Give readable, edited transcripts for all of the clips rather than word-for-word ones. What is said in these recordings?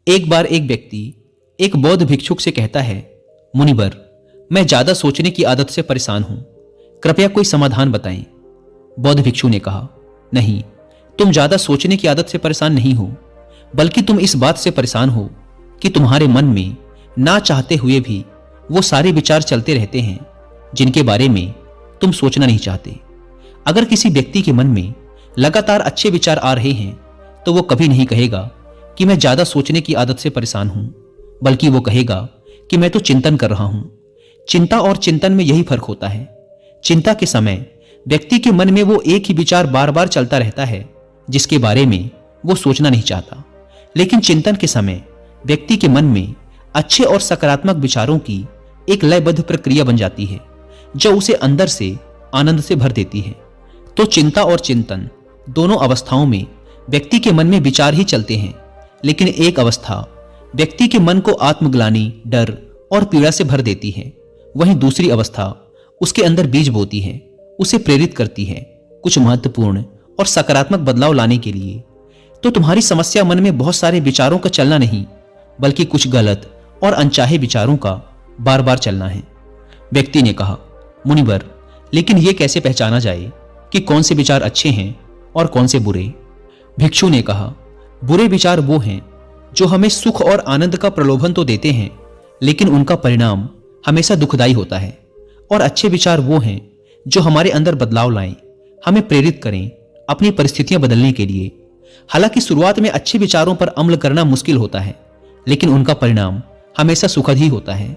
एक बार एक व्यक्ति एक बौद्ध भिक्षुक से कहता है, मुनिवर, मैं ज्यादा सोचने की आदत से परेशान हूं, कृपया कोई समाधान बताएं। बौद्ध भिक्षु ने कहा, नहीं, तुम ज्यादा सोचने की आदत से परेशान नहीं हो, बल्कि तुम इस बात से परेशान हो कि तुम्हारे मन में ना चाहते हुए भी वो सारे विचार चलते रहते हैं जिनके बारे में तुम सोचना नहीं चाहते। अगर किसी व्यक्ति के मन में लगातार अच्छे विचार आ रहे हैं तो वो कभी नहीं कहेगा कि मैं ज्यादा सोचने की आदत से परेशान हूं, बल्कि वो कहेगा कि मैं तो चिंतन कर रहा हूं। चिंता और चिंतन में यही फर्क होता है। चिंता के समय व्यक्ति के मन में वो एक ही विचार बार बार चलता रहता है जिसके बारे में वो सोचना नहीं चाहता, लेकिन चिंतन के समय व्यक्ति के मन में अच्छे और सकारात्मक विचारों की एक लयबद्ध प्रक्रिया बन जाती है जो उसे अंदर से आनंद से भर देती है। तो चिंता और चिंतन दोनों अवस्थाओं में व्यक्ति के मन में विचार ही चलते हैं, लेकिन एक अवस्था व्यक्ति के मन को आत्मग्लानि, डर और पीड़ा से भर देती है, वहीं दूसरी अवस्था उसके अंदर बीज बोती है, उसे प्रेरित करती है कुछ महत्वपूर्ण और सकारात्मक बदलाव लाने के लिए। तो तुम्हारी समस्या मन में बहुत सारे विचारों का चलना नहीं, बल्कि कुछ गलत और अनचाहे विचारों का बार बार चलना है। व्यक्ति ने कहा, मुनिवर, लेकिन यह कैसे पहचाना जाए कि कौन से विचार अच्छे हैं और कौन से बुरे? भिक्षु ने कहा, बुरे विचार वो हैं जो हमें सुख और आनंद का प्रलोभन तो देते हैं, लेकिन उनका परिणाम हमेशा दुखदायी होता है। और अच्छे विचार वो हैं जो हमारे अंदर बदलाव लाएं, हमें प्रेरित करें अपनी परिस्थितियां बदलने के लिए। हालांकि शुरुआत में अच्छे विचारों पर अमल करना मुश्किल होता है, लेकिन उनका परिणाम हमेशा सुखद ही होता है।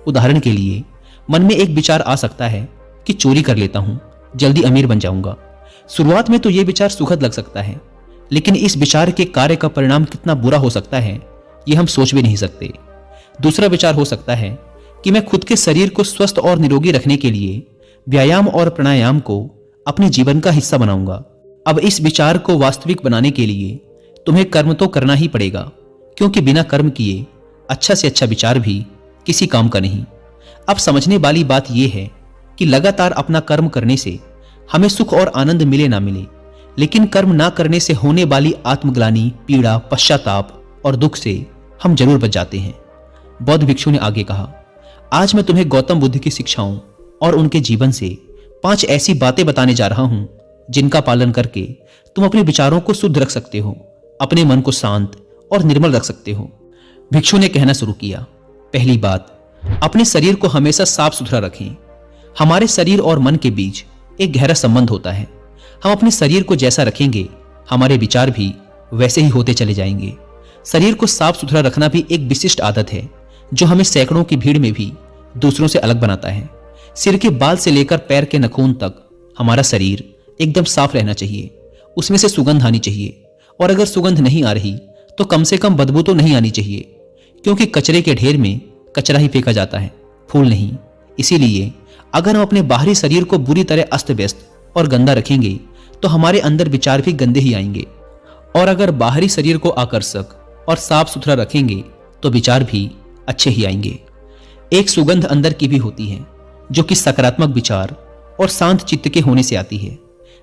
उदाहरण के लिए, मन में एक विचार आ सकता है कि चोरी कर लेता हूं, जल्दी अमीर बन जाऊंगा। शुरुआत में तो यह विचार सुखद लग सकता है, लेकिन इस विचार के कार्य का परिणाम कितना बुरा हो सकता है यह हम सोच भी नहीं सकते। दूसरा विचार हो सकता है कि मैं खुद के शरीर को स्वस्थ और निरोगी रखने के लिए व्यायाम और प्राणायाम को अपने जीवन का हिस्सा बनाऊंगा। अब इस विचार को वास्तविक बनाने के लिए तुम्हें कर्म तो करना ही पड़ेगा, क्योंकि बिना कर्म किए अच्छा से अच्छा विचार भी किसी काम का नहीं। अब समझने वाली बात यह है कि लगातार अपना कर्म करने से हमें सुख और आनंद मिले ना मिले, लेकिन कर्म ना करने से होने वाली आत्मग्लानि, पीड़ा, पश्चाताप और दुख से हम जरूर बच जाते हैं। बौद्ध भिक्षु ने आगे कहा, आज मैं तुम्हें गौतम बुद्ध की शिक्षाओं और उनके जीवन से 5 ऐसी बातें बताने जा रहा हूं जिनका पालन करके तुम अपने विचारों को शुद्ध रख सकते हो, अपने मन को शांत और निर्मल रख सकते हो। भिक्षु ने कहना शुरू किया, पहली बात, अपने शरीर को हमेशा साफ सुथरा रखें। हमारे शरीर और मन के बीच एक गहरा संबंध होता है। हम अपने शरीर को जैसा रखेंगे, हमारे विचार भी वैसे ही होते चले जाएंगे। शरीर को साफ सुथरा रखना भी एक विशिष्ट आदत है जो हमें सैकड़ों की भीड़ में भी दूसरों से अलग बनाता है। सिर के बाल से लेकर पैर के नाखून तक हमारा शरीर एकदम साफ रहना चाहिए। उसमें से सुगंध आनी चाहिए, और अगर सुगंध नहीं आ रही तो कम से कम बदबू तो नहीं आनी चाहिए, क्योंकि कचरे के ढेर में कचरा ही फेंका जाता है, फूल नहीं। इसीलिए अगर हम अपने बाहरी शरीर को बुरी तरह अस्त व्यस्त और गंदा रखेंगे तो हमारे अंदर विचार भी गंदे ही आएंगे, और अगर बाहरी शरीर को आकर्षक और साफ सुथरा रखेंगे तो विचार भी अच्छे ही आएंगे। एक सुगंध अंदर की भी होती है जो कि सकारात्मक विचार और शांत चित्त के होने से आती है।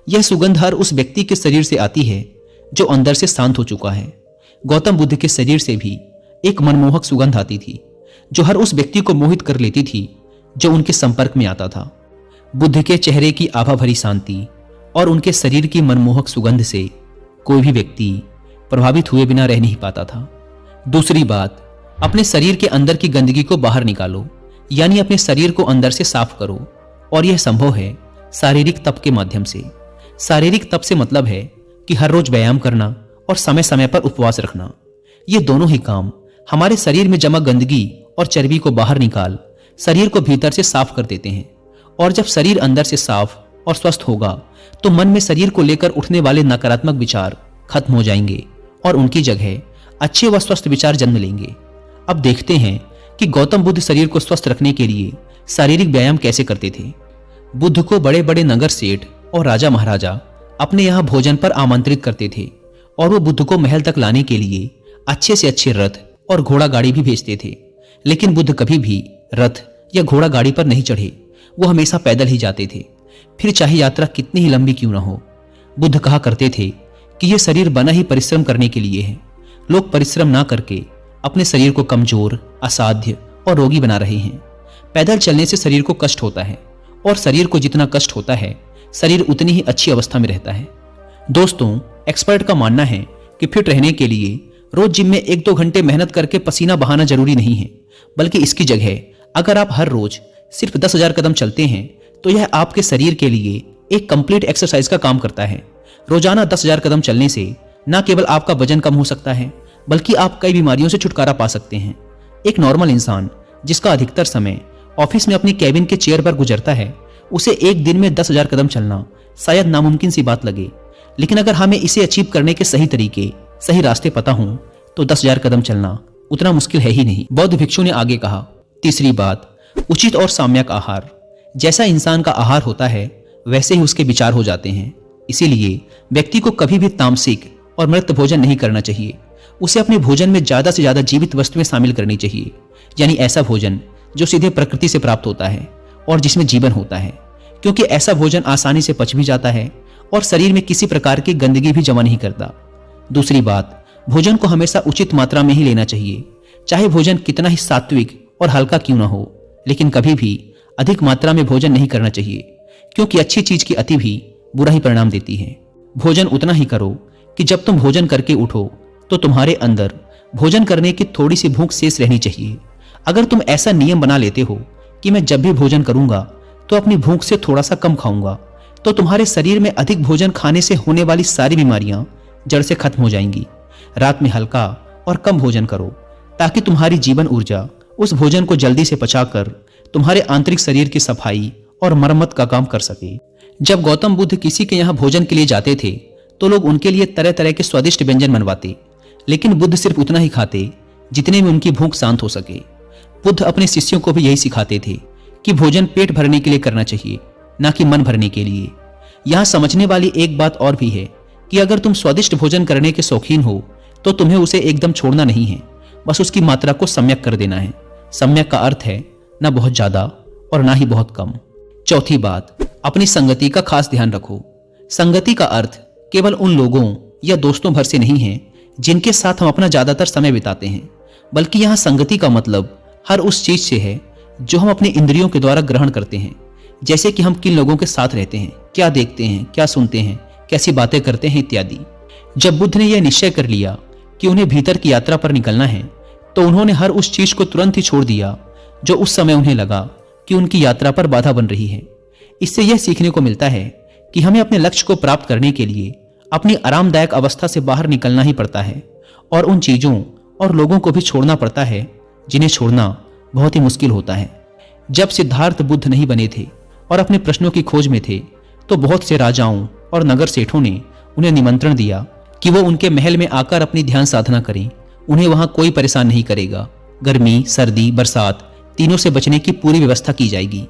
यह सुगंध हर उस व्यक्ति के शरीर से आती है जो अंदर से शांत हो चुका है। गौतम बुद्ध के शरीर से भी एक मनमोहक सुगंध आती थी जो हर उस व्यक्ति को मोहित कर लेती थी जो उनके संपर्क में आता था। बुद्ध के चेहरे की आभा भरी शांति और उनके शरीर की मनमोहक सुगंध से कोई भी व्यक्ति प्रभावित हुए बिना रह नहीं पाता था। दूसरी बात, अपने शरीर के अंदर की गंदगी को बाहर निकालो, यानी अपने शरीर को अंदर से साफ करो, और यह संभव है शारीरिक तप के माध्यम से। शारीरिक तप से मतलब है कि हर रोज व्यायाम करना और समय समय पर उपवास रखना। ये दोनों ही काम हमारे शरीर में जमा गंदगी और चर्बी को बाहर निकाल शरीर को भीतर से साफ कर देते हैं। और जब शरीर अंदर से साफ और स्वस्थ होगा तो मन में शरीर को लेकर उठने वाले नकारात्मक विचार खत्म हो जाएंगे और उनकी जगह अच्छे व स्वस्थ विचार जन्म लेंगे। अब देखते हैं कि गौतम बुद्ध शरीर को स्वस्थ रखने के लिए शारीरिक व्यायाम कैसे करते थे। बुद्ध को बड़े बड़े नगर सेठ और राजा महाराजा अपने यहाँ भोजन पर आमंत्रित करते थे, और वो बुद्ध को महल तक लाने के लिए अच्छे से अच्छे रथ और घोड़ा गाड़ी भी भेजते थे। लेकिन बुद्ध कभी भी रथ या घोड़ा गाड़ी पर नहीं चढ़े, वो हमेशा पैदल ही जाते थे, फिर चाहे यात्रा कितनी ही लंबी क्यों ना हो। बुद्ध कहा करते थे कि यह शरीर बना ही परिश्रम करने के लिए है। लोग परिश्रम ना करके अपने शरीर को कमजोर, असाध्य और रोगी बना रहे हैं। पैदल चलने से शरीर को कष्ट होता है और शरीर को जितना कष्ट होता है, शरीर उतनी ही अच्छी अवस्था में रहता है। दोस्तों, एक्सपर्ट का मानना है कि फिट रहने के लिए रोज जिम में 1-2 घंटे मेहनत करके पसीना बहाना जरूरी नहीं है, बल्कि इसकी जगह अगर आप हर रोज सिर्फ 10,000 कदम चलते हैं तो यह आपके शरीर के लिए एक कंप्लीट एक्सरसाइज का काम करता है। रोजाना 10,000 कदम चलने से न केवल आपका वजन कम हो सकता है, बल्कि आप कई बीमारियों से छुटकारा पा सकते हैं। एक नॉर्मल इंसान जिसका अधिकतर समय ऑफिस में अपनी कैबिन के चेयर पर गुजरता है, उसे एक दिन में 10,000 कदम चलना शायद नामुमकिन सी बात लगे। लेकिन अगर हमें इसे अचीव करने के सही तरीके, सही रास्ते पता हों तो 10,000 कदम चलना उतना मुश्किल है ही नहीं। बौद्ध भिक्षु ने आगे कहा, तीसरी बात, उचित और साम्यक आहार। जैसा इंसान का आहार होता है वैसे ही उसके विचार हो जाते हैं। इसीलिए व्यक्ति को कभी भी तामसिक और मृत भोजन नहीं करना चाहिए। उसे अपने भोजन में ज्यादा से ज्यादा जीवित वस्तुएं शामिल करनी चाहिए, यानी ऐसा भोजन जो सीधे प्रकृति से प्राप्त होता है और जिसमें जीवन होता है, क्योंकि ऐसा भोजन आसानी से पच भी जाता है और शरीर में किसी प्रकार की गंदगी भी जमा नहीं करता। दूसरी बात, भोजन को हमेशा उचित मात्रा में ही लेना चाहिए, चाहे भोजन कितना ही सात्विक और हल्का क्यों ना हो। लेकिन कभी भी अधिक मात्रा में भोजन नहीं करना चाहिए, क्योंकि अच्छी चीज की अति भी बुरा ही परिणाम देती है। भोजन उतना ही करो कि जब तुम भोजन करके उठो तो तुम्हारे अंदर भोजन करने की थोड़ी सी भूख शेष रहनी चाहिए। अगर तुम ऐसा नियम बना लेते हो कि मैं जब भी भोजन करूंगा तो अपनी भूख से थोड़ा सा कम खाऊंगा, तो तुम्हारे शरीर में अधिक भोजन खाने से होने वाली सारी बीमारियां जड़ से खत्म हो जाएंगी। रात में हल्का और कम भोजन करो ताकि तुम्हारी जीवन ऊर्जा उस भोजन को जल्दी से पचाकर तुम्हारे आंतरिक शरीर की सफाई और मरम्मत का काम कर सके। जब गौतम बुद्ध किसी के यहाँ भोजन के लिए जाते थे तो लोग उनके लिए तरह तरह के स्वादिष्ट व्यंजन बनवाते, लेकिन बुद्ध सिर्फ उतना ही खाते जितने में उनकी भूख शांत हो सके। बुद्ध अपने शिष्यों को भी यही सिखाते थे कि भोजन पेट भरने के लिए करना चाहिए, ना कि मन भरने के लिए। यहाँ समझने वाली एक बात और भी है कि अगर तुम स्वादिष्ट भोजन करने के शौकीन हो तो तुम्हें उसे एकदम छोड़ना नहीं है, बस उसकी मात्रा को सम्यक कर देना है। सम्यक का अर्थ है ना बहुत ज्यादा और ना ही बहुत कम। चौथी बात, अपनी संगति का खास ध्यान रखो। संगति का अर्थ केवल उन लोगों या दोस्तों भर से नहीं है जिनके साथ हम अपना ज्यादातर समय बिताते हैं, बल्कि यहाँ संगति का मतलब हर उस चीज से है जो हम अपने इंद्रियों के द्वारा ग्रहण करते हैं। जैसे कि हम किन लोगों के साथ रहते हैं, क्या देखते हैं, क्या सुनते हैं, कैसी बातें करते हैं इत्यादि। जब बुद्ध ने यह निश्चय कर लिया कि उन्हें भीतर की यात्रा पर निकलना है, तो उन्होंने हर उस चीज को तुरंत ही छोड़ दिया जो उस समय उन्हें लगा कि उनकी यात्रा पर बाधा बन रही है। इससे यह सीखने को मिलता है कि हमें अपने लक्ष्य को प्राप्त करने के लिए अपनी आरामदायक अवस्था से बाहर निकलना ही पड़ता है और उन चीजों और लोगों को भी छोड़ना पड़ता है जिन्हें छोड़ना बहुत ही मुश्किल होता है। जब सिद्धार्थ बुद्ध नहीं बने थे और अपने प्रश्नों की खोज में थे, तो बहुत से राजाओं और नगर सेठों ने उन्हें निमंत्रण दिया कि वो उनके महल में आकर अपनी ध्यान साधना करें। उन्हें वहां कोई परेशान नहीं करेगा। गर्मी, सर्दी, बरसात तीनों से बचने की पूरी व्यवस्था की जाएगी।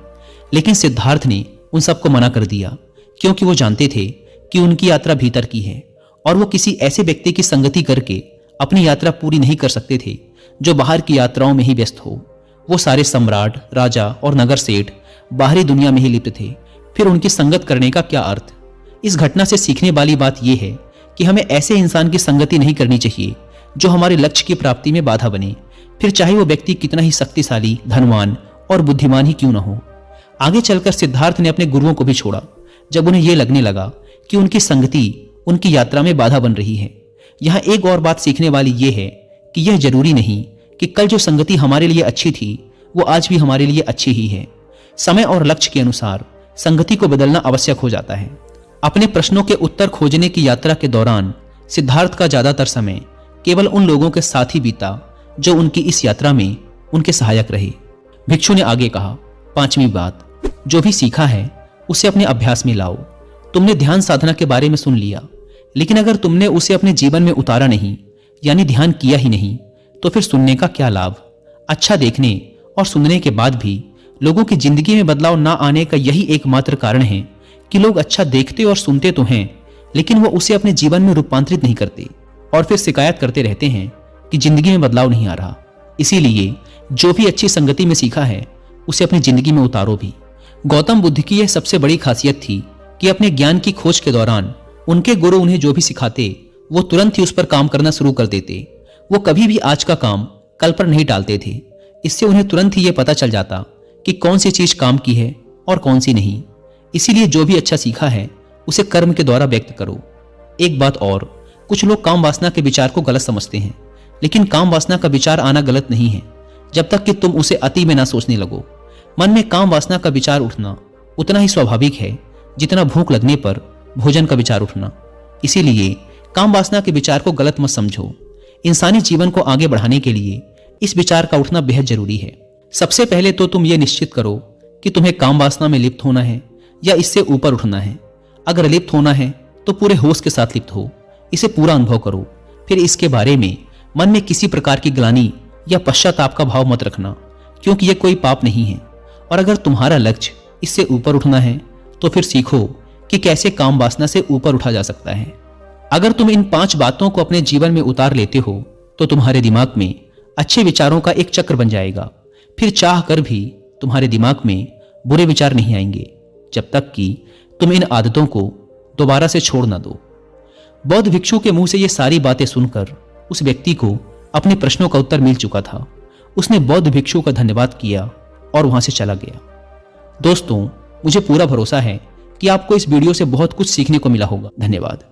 लेकिन सिद्धार्थ ने उन सबको मना कर दिया, क्योंकि वो जानते थे कि उनकी यात्रा भीतर की है और वो किसी ऐसे व्यक्ति की संगति करके अपनी यात्रा पूरी नहीं कर सकते थे जो बाहर की यात्राओं में ही व्यस्त हो। वो सारे सम्राट, राजा और नगर सेठ बाहरी दुनिया में ही लिप्त थे। फिर उनकी संगत करने का क्या अर्थ? इस घटना से सीखने वाली बात यह है कि हमें ऐसे इंसान की संगति नहीं करनी चाहिए जो हमारे लक्ष्य की प्राप्ति में बाधा बने, फिर चाहे वो व्यक्ति कितना ही शक्तिशाली, धनवान और बुद्धिमान ही क्यों न हो। आगे चलकर सिद्धार्थ ने अपने गुरुओं को भी छोड़ा जब उन्हें यह लगने लगा कि उनकी संगति उनकी यात्रा में बाधा बन रही है। यहाँ एक और बात सीखने वाली यह है कि यह जरूरी नहीं कि कल जो संगति हमारे लिए अच्छी थी वो आज भी हमारे लिए अच्छी ही है। समय और लक्ष्य के अनुसार संगति को बदलना आवश्यक हो जाता है। अपने प्रश्नों के उत्तर खोजने की यात्रा के दौरान सिद्धार्थ का ज्यादातर समय केवल उन लोगों के साथ ही बीता जो उनकी इस यात्रा में उनके सहायक रहे। भिक्षु ने आगे कहा, पांचवी बात, जो भी सीखा है उसे अपने अभ्यास में लाओ। तुमने ध्यान साधना के बारे में सुन लिया, लेकिन अगर तुमने उसे अपने जीवन में उतारा नहीं, यानी ध्यान किया ही नहीं, तो फिर सुनने का क्या लाभ? अच्छा देखने और सुनने के बाद भी लोगों की जिंदगी में बदलाव ना आने का यही एकमात्र कारण है कि लोग अच्छा देखते और सुनते तो हैं, लेकिन वो उसे अपने जीवन में रूपांतरित नहीं करते और फिर शिकायत करते रहते हैं कि जिंदगी में बदलाव नहीं आ रहा। इसीलिए जो भी अच्छी संगति में सीखा है उसे अपनी जिंदगी में उतारो भी। गौतम बुद्ध की यह सबसे बड़ी खासियत थी कि अपने ज्ञान की खोज के दौरान उनके गुरु उन्हें जो भी सिखाते वो तुरंत ही उस पर काम करना शुरू कर देते। वो कभी भी आज का काम कल पर नहीं टालते थे। इससे उन्हें तुरंत ही यह पता चल जाता कि कौन सी चीज काम की है और कौन सी नहीं। इसीलिए जो भी अच्छा सीखा है उसे कर्म के द्वारा व्यक्त करो। एक बात और, कुछ लोग काम वासना के विचार को गलत समझते हैं, लेकिन काम वासना का विचार आना गलत नहीं है जब तक कि तुम उसे अति में ना सोचने लगो। मन में काम वासना का विचार उठना उतना ही स्वाभाविक है जितना भूख लगने पर भोजन का विचार उठना। इसीलिए काम वासना के विचार को गलत मत समझो। इंसानी जीवन को आगे बढ़ाने के लिए इस विचार का उठना बेहद जरूरी है। सबसे पहले तो तुम ये निश्चित करो कि तुम्हें काम वासना में लिप्त होना है या इससे ऊपर उठना है। अगर लिप्त होना है तो पूरे होश के साथ लिप्त हो, इसे पूरा अनुभव करो। फिर इसके बारे में मन में किसी प्रकार की ग्लानि या पश्चाताप का भाव मत रखना, क्योंकि यह कोई पाप नहीं है। और अगर तुम्हारा लक्ष्य इससे ऊपर उठना है तो फिर सीखो कि कैसे काम वासना से ऊपर उठा जा सकता है। अगर तुम इन 5 बातों को अपने जीवन में उतार लेते हो तो तुम्हारे दिमाग में अच्छे विचारों का एक चक्र बन जाएगा। फिर चाह कर भी तुम्हारे दिमाग में बुरे विचार नहीं आएंगे जब तक कि तुम इन आदतों को दोबारा से छोड़ ना दो। बौद्ध भिक्षु के मुंह से ये सारी बातें सुनकर उस व्यक्ति को अपने प्रश्नों का उत्तर मिल चुका था। उसने बौद्ध भिक्षु का धन्यवाद किया और वहां से चला गया। दोस्तों, मुझे पूरा भरोसा है कि आपको इस वीडियो से बहुत कुछ सीखने को मिला होगा। धन्यवाद।